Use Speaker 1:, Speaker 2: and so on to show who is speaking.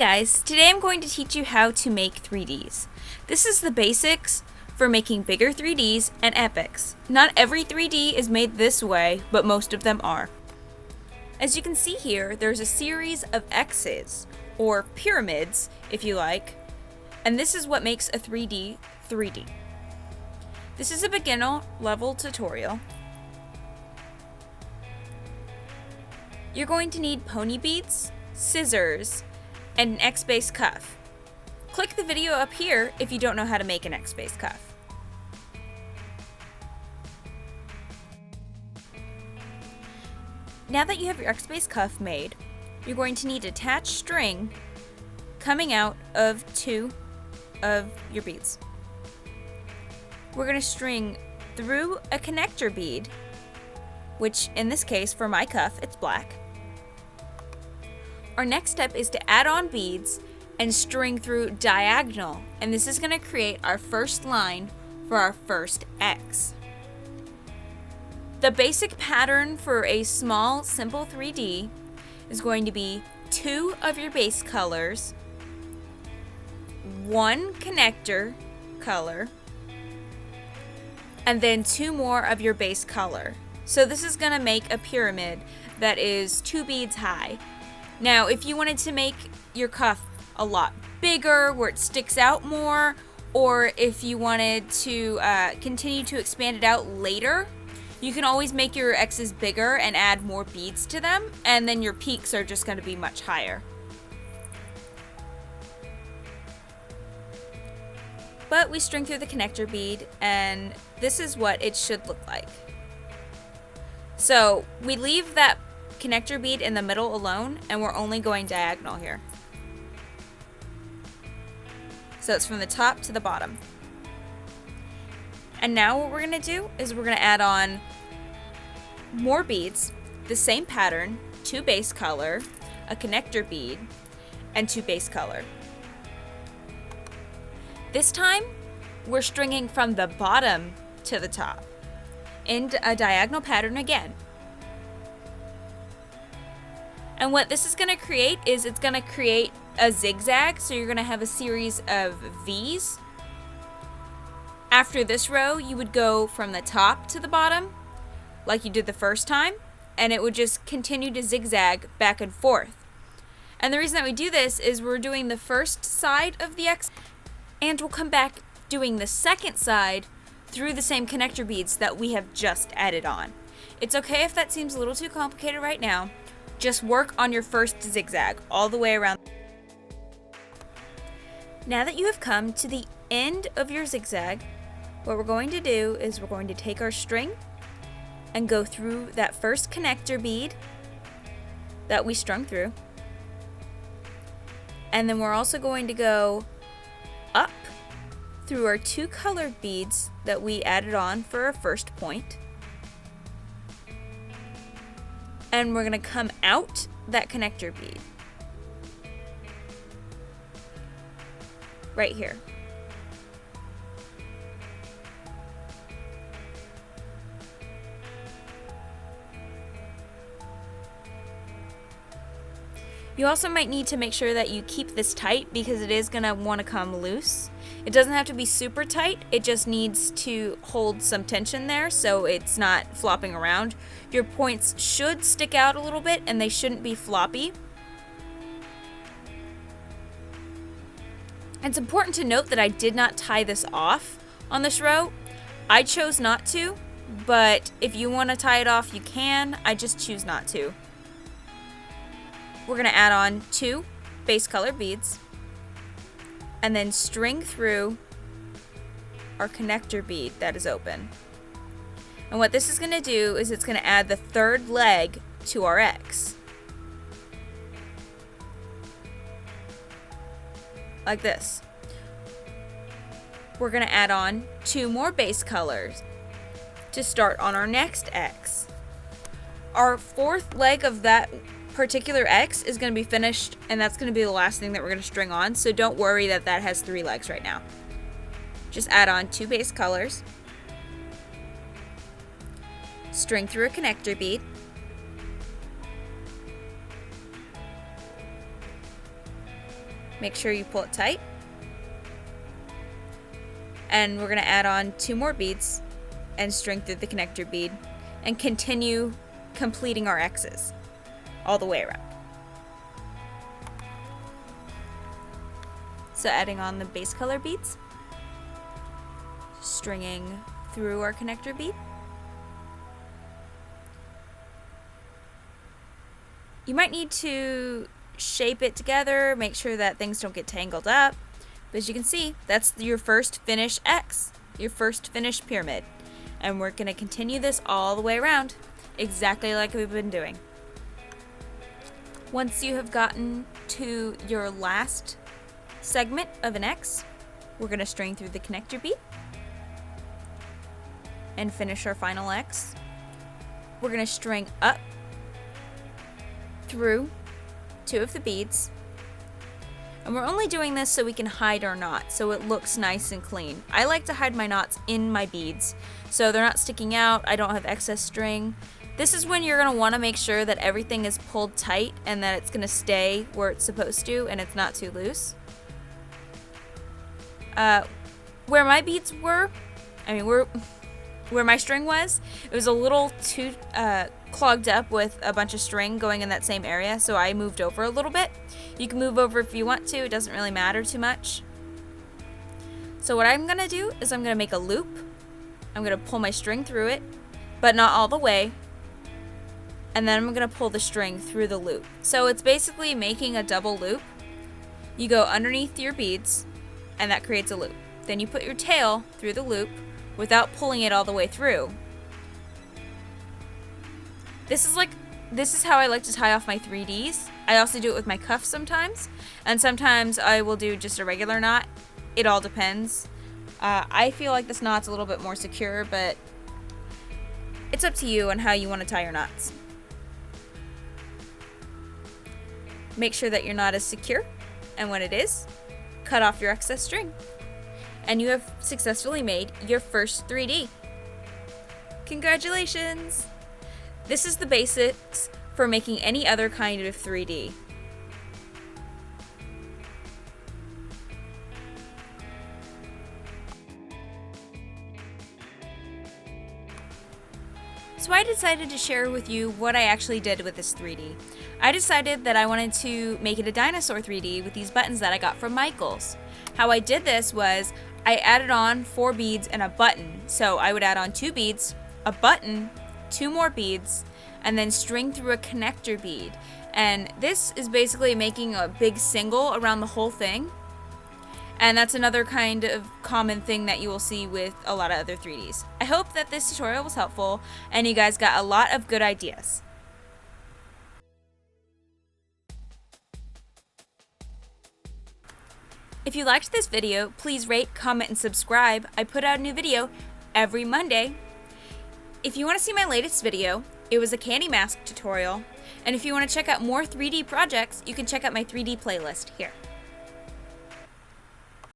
Speaker 1: guys, today I'm going to teach you how to make 3Ds. This is the basics for making bigger 3Ds and epics. Not every 3D is made this way, but most of them are. As you can see here, there's a series of X's, or pyramids if you like, and this is what makes a 3D 3D. This is a beginner level tutorial. You're going to need pony beads, scissors, and an X-base cuff. Click the video up here if you don't know how to make an X-base cuff. Now that you have your X-base cuff made, you're going to need attached string coming out of 2 of your beads. We're going to string through a connector bead, which in this case for my cuff it's black. Our next step is to add on beads and string through diagonal, and this is going to create our first line for our first X. The basic pattern for a small, simple 3D is going to be 2 of your base colors, 1 connector color, and then 2 more of your base color. So this is going to make a pyramid that is 2 beads high. Now, if you wanted to make your cuff a lot bigger, where it sticks out more, or if you wanted to continue to expand it out later, you can always make your X's bigger and add more beads to them, and then your peaks are just going to be much higher. But we string through the connector bead, and this is what it should look like. So we leave that connector bead in the middle alone, and we're only going diagonal here. So it's from the top to the bottom. And now what we're going to do is we're going to add on more beads, the same pattern, 2 base color, a connector bead, and 2 base color. This time we're stringing from the bottom to the top in a diagonal pattern again. And what this is going to create is it's going to create a zigzag, so you're going to have a series of V's. After this row, you would go from the top to the bottom, like you did the first time, and it would just continue to zigzag back and forth. And the reason that we do this is we're doing the first side of the X, and we'll come back doing the second side through the same connector beads that we have just added on. It's okay if that seems a little too complicated right now. Just work on your first zigzag all the way around. Now that you have come to the end of your zigzag, what we're going to do is we're going to take our string and go through that first connector bead that we strung through. And then we're also going to go up through our 2 colored beads that we added on for our first point. And we're going to come out that connector bead right here. You also might need to make sure that you keep this tight because it is going to want to come loose. It doesn't have to be super tight, it just needs to hold some tension there so it's not flopping around. Your points should stick out a little bit and they shouldn't be floppy. It's important to note that I did not tie this off on this row. I chose not to, but if you want to tie it off, you can. I just choose not to. We're going to add on 2 base color beads and then string through our connector bead that is open. And what this is going to do is it's going to add the 3rd leg to our X. Like this. We're going to add on 2 more base colors to start on our next X. Our 4th leg of that particular X is going to be finished, and that's going to be the last thing that we're going to string on, so don't worry that that has 3 legs right now. Just add on 2 base colors, string through a connector bead, Make sure you pull it tight. And we're going to add on 2 more beads and string through the connector bead and continue completing our X's all the way around. So adding on the base color beads, stringing through our connector bead. You might need to shape it together, make sure that things don't get tangled up. But as you can see, that's your first finished X, your first finished pyramid. And we're going to continue this all the way around, exactly like we've been doing. Once you have gotten to your last segment of an X, we're going to string through the connector bead and finish our final X. We're going to string up through 2 of the beads, and we're only doing this so we can hide our knots so it looks nice and clean. I like to hide my knots in my beads so they're not sticking out, I don't have excess string. This is when you're going to want to make sure that everything is pulled tight and that it's going to stay where it's supposed to and it's not too loose. Where my beads were, where my string was, it was a little too clogged up with a bunch of string going in that same area, so I moved over a little bit. You can move over if you want to, it doesn't really matter too much. So what I'm gonna do is I'm gonna make a loop. I'm gonna pull my string through it, but not all the way, and then I'm gonna pull the string through the loop. So it's basically making a double loop. You go underneath your beads, and that creates a loop. Then you put your tail through the loop without pulling it all the way through. This is how I like to tie off my 3Ds. I also do it with my cuffs sometimes, and sometimes I will do just a regular knot. It all depends. I feel like this knot's a little bit more secure, but it's up to you on how you want to tie your knots. Make sure that your knot is secure, and when it is, cut off your excess string. And you have successfully made your first 3D. Congratulations! This is the basics for making any other kind of 3D. So I decided to share with you what I actually did with this 3D. I decided that I wanted to make it a dinosaur 3D with these buttons that I got from Michaels. How I did this was I added on 4 beads and a button. So I would add on 2 beads, a button, 2 more beads, and then string through a connector bead. And this is basically making a big single around the whole thing. And that's another kind of common thing that you will see with a lot of other 3Ds. I hope that this tutorial was helpful and you guys got a lot of good ideas. If you liked this video, please rate, comment, and subscribe. I put out a new video every Monday. If you want to see my latest video, it was a candy mask tutorial. And if you want to check out more 3D projects, you can check out my 3D playlist here.